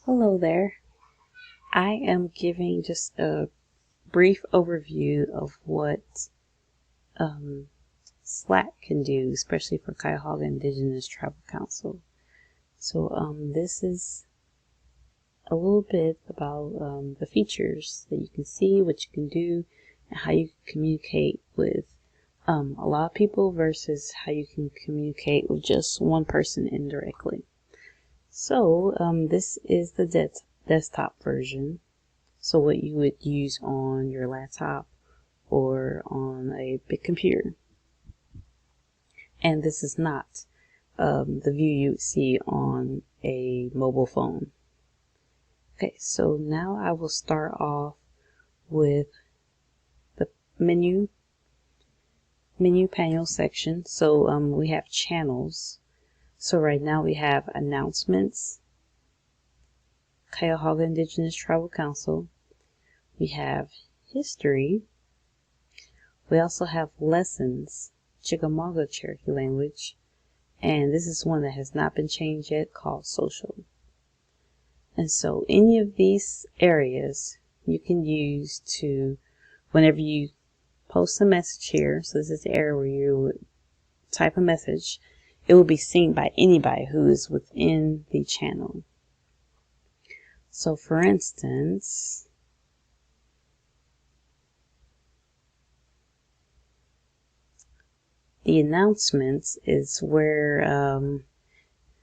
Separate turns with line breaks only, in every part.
Hello there. I am giving just a brief overview of what Slack can do, especially for Cuyahoga Indigenous Tribal Council. So this is a little bit about the features that you can see, what you can do, and how you can communicate with a lot of people versus how you can communicate with just one person indirectly. So this is the desktop version. So what you would use on your laptop or on a big computer. And this is not the view you would see on a mobile phone. Okay, so now I will start off with the menu panel section. So we have channels. So right now we have announcements, Cuyahoga Indigenous Tribal Council. We have history. We also have lessons, Chickamauga Cherokee language, and this is one that has not been changed yet, called social. And so any of these areas you can use to, whenever you post a message here, so this is the area where you would type a message, it will be seen by anybody who is within the channel. So for instance, the announcements is where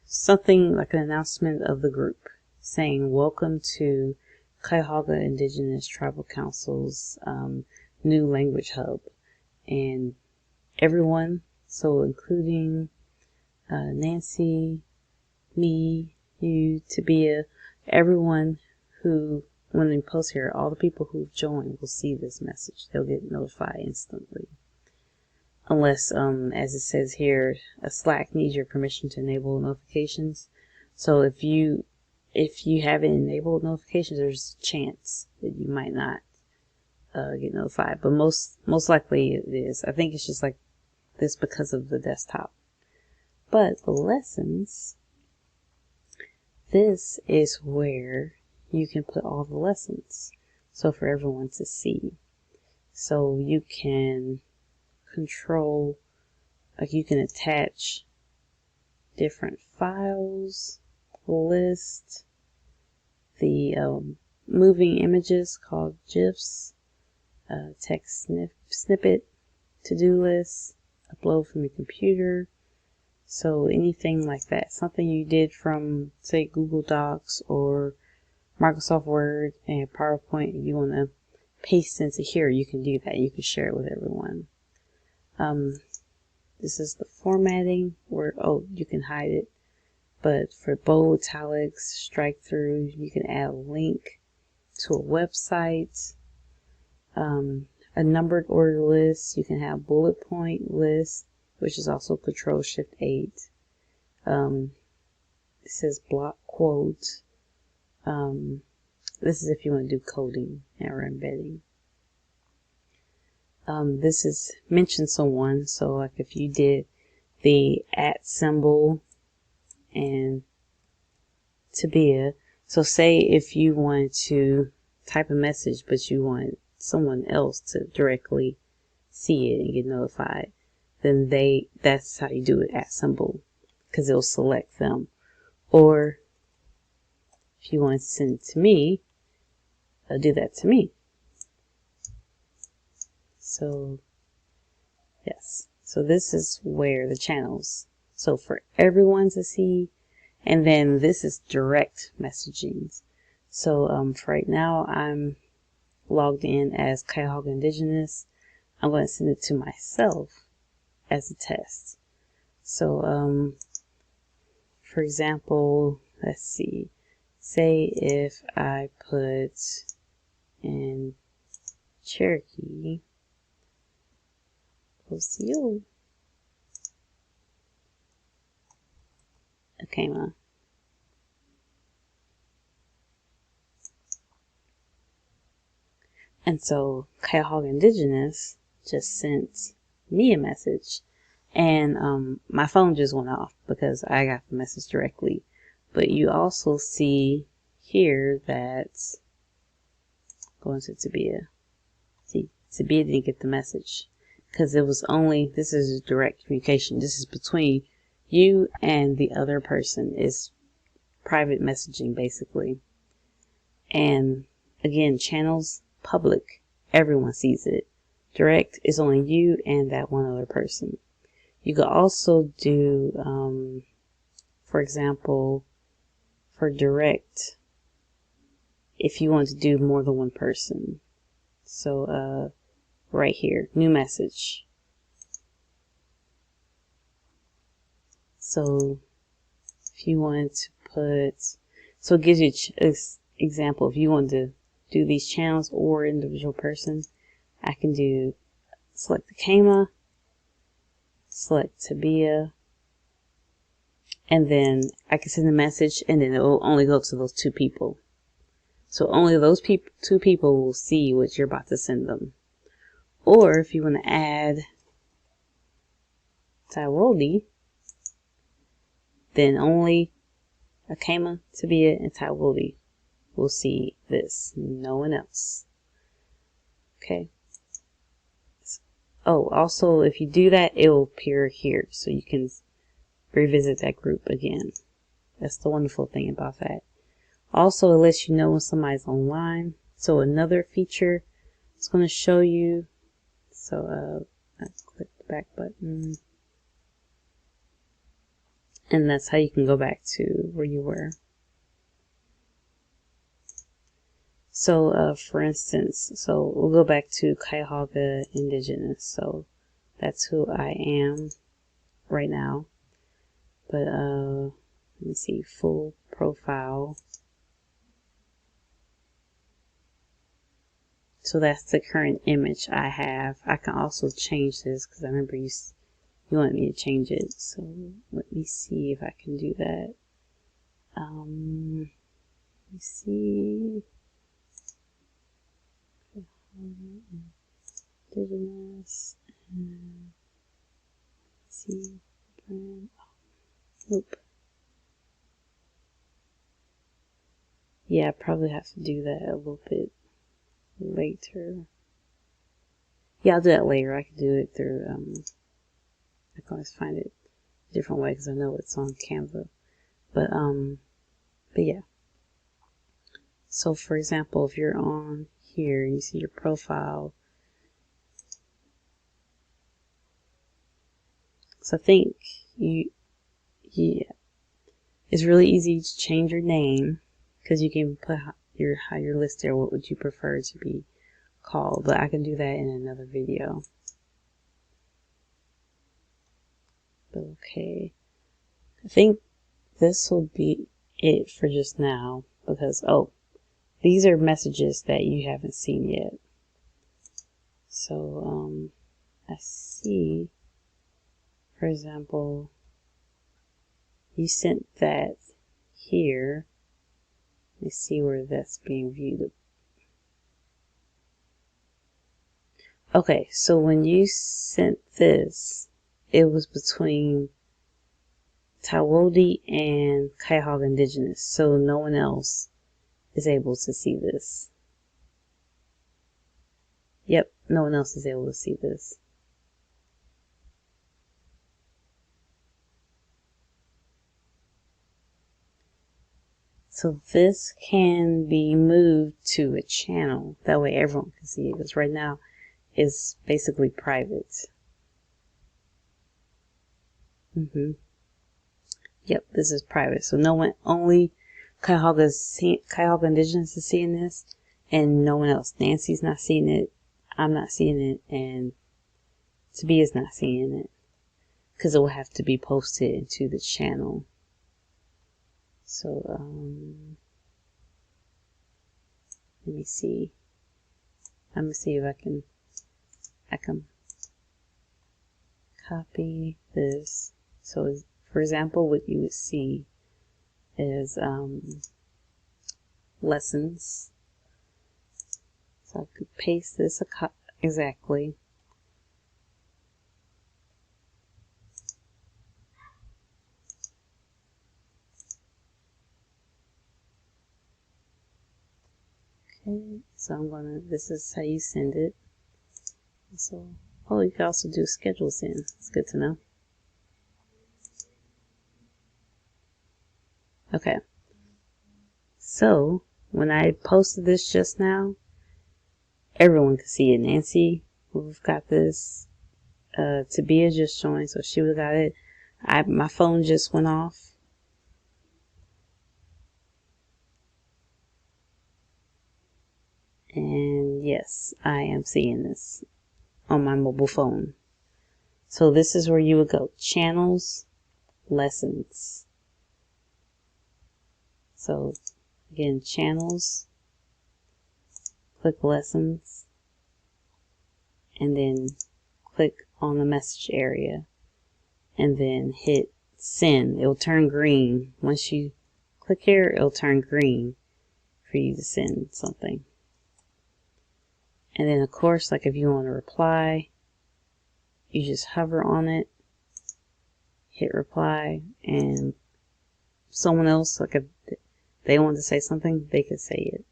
something like an announcement of the group saying, welcome to Cuyahoga Indigenous Tribal Council's new language hub. And everyone, so including Nancy, me, you, Tabia, everyone who, when they post here, all the people who've joined will see this message. They'll get notified instantly. Unless, as it says here, a Slack needs your permission to enable notifications. So if you haven't enabled notifications, there's a chance that you might not get notified. But most likely it is. I think it's just like this because of the desktop. But the lessons, this is where you can put all the lessons. So for everyone to see. So you can control, like you can attach different files, list, the moving images called GIFs, text snippet, to-do list, upload from your computer. So anything like that, something you did from, say, Google Docs or Microsoft Word and PowerPoint, and you want to paste into here, you can do that. You can share it with everyone. This is the formatting where, you can hide it. But for bold, italics, strike through, you can add a link to a website. A numbered order list, you can have bullet point list, which is also Control-Shift-8. It says block quote. This is if you want to do coding or embedding. This is mention someone. So like if you did the @ symbol and Tabia. So say if you wanted to type a message, but you want someone else to directly see it and get notified, then that's how you do it, @ symbol, because it'll select them. Or if you want to send it to me, it'll do that to me. So yes, so this is where the channels, so for everyone to see, and then this is direct messaging. So for right now I'm logged in as Cuyahoga Indigenous. I'm going to send it to myself as a test. So for example, let's see, say if I put in Cherokee, OCO. Okay, ma. And so Cuyahoga Indigenous just sent me a message, and my phone just went off because I got the message directly. But you also see here that's going to Tabia. See, Tabia didn't get the message because it was only, this is direct communication. This is between you and the other person. It's private messaging basically. And again, channels, public, everyone sees it. Direct is only you and that one other person. You could also do, for example, for direct, if you want to do more than one person. So, right here, new message. So, if you wanted to put, so it gives you an example. If you want to do these channels or individual person, I can do select the Kama, select Tabia, and then I can send a message, and then it will only go to those two people. So only those two people will see what you're about to send them. Or if you want to add Taiwoldi, then only Akema, Tabia, and Taiwoldi will see this. No one else. Okay. Oh, also, if you do that, it will appear here, so you can revisit that group again. That's the wonderful thing about that. Also, it lets you know when somebody's online. So another feature it's going to show you. So I click the back button. And that's how you can go back to where you were. So, for instance, so we'll go back to Cuyahoga Indigenous. So that's who I am right now. But, let me see, full profile. So that's the current image I have. I can also change this because I remember you wanted me to change it. So let me see if I can do that. Let me see. Indigenous. See. Brand. Oh, nope. Yeah, I probably have to do that a little bit later. Yeah, I'll do that later. I can do it through, I can always find it a different way because I know it's on Canva. But yeah. So for example, if you're on here, you see your profile. So I think it's really easy to change your name because you can put how you're listed or what would you prefer to be called. But I can do that in another video. But okay, I think this will be it for just now because these are messages that you haven't seen yet. So I see, for example, you sent that here. Let me see where that's being viewed. Okay, so when you sent this, it was between Taiwoldi and Cuyahoga Indigenous, so no one else is able to see this. Yep, no one else is able to see this. So this can be moved to a channel. That way everyone can see it. Because right now it's basically private. Yep, this is private. So no one, only Cuyahoga Indigenous is seeing this. And no one else. Nancy's not seeing it. I'm not seeing it. And Tabia's not seeing it. Because it will have to be posted into the channel. So, let me see. I'm going to see if I can copy this. So, for example, what you would see is lessons. So I could paste this exactly. edit. So I'm gonna, this is how you send it. So, oh, you can also do schedule send. It's good to know. Okay. So, when I posted this just now, everyone could see it. Nancy, we've got this. Tabia just joined, so she would have got it. My phone just went off. And yes, I am seeing this on my mobile phone. So this is where you would go. Channels, lessons. So again, channels, click lessons, and then click on the message area, and then hit send. It'll turn green. Once you click here, it'll turn green for you to send something. And then of course, like if you want to reply, you just hover on it, hit reply, and someone else, like if they want to say something, they could say it.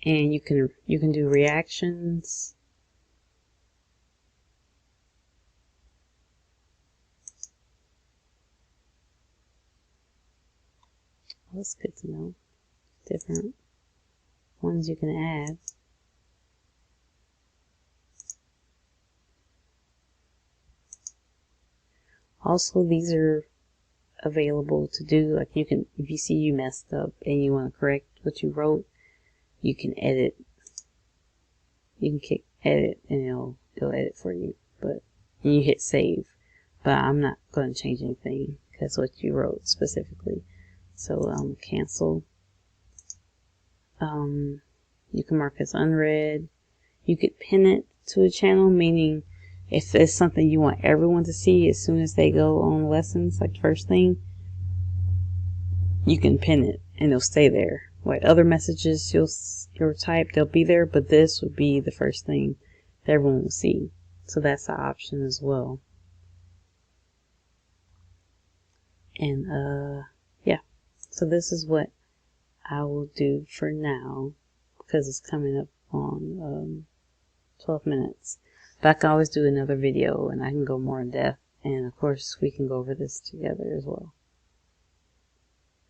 And you can do reactions. Oh, that's good to know. Different ones you can add. Also, these are available to do, like you can, if you see you messed up and you want to correct what you wrote, you can edit. You can click edit and it'll edit for you. But and you hit save. But I'm not going to change anything because what you wrote specifically. So cancel. You can mark as unread. You could pin it to a channel, meaning if it's something you want everyone to see as soon as they go on lessons, like first thing, you can pin it and it'll stay there. Like other messages you'll type, they'll be there, but this would be the first thing that everyone will see. So that's an option as well. And yeah, so this is what I will do for now because it's coming up on 12 minutes. But I can always do another video and I can go more in depth. And of course, we can go over this together as well.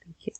Thank you.